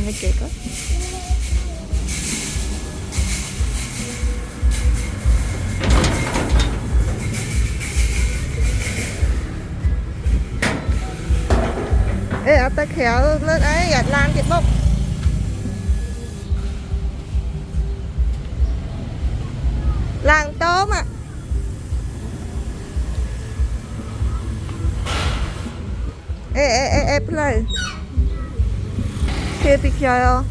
mới kẹt á. Ê, ta khéo lên ấy, gạt lan cái bốc. Làng tôm à. Ê, play. Kia picture.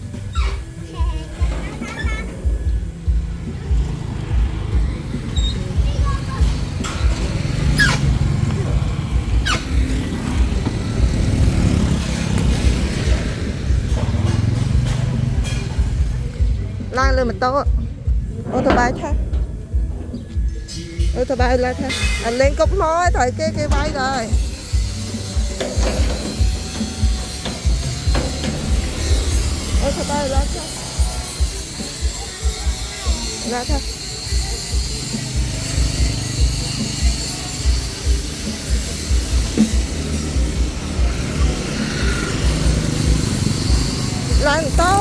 Lan lên một tô. Ô tô bay thôi. Ô tô bay lên thôi. Anh lên cốc mối thôi cái bay rồi. Ô tô bay lên thôi. Lên thôi. Lan tô.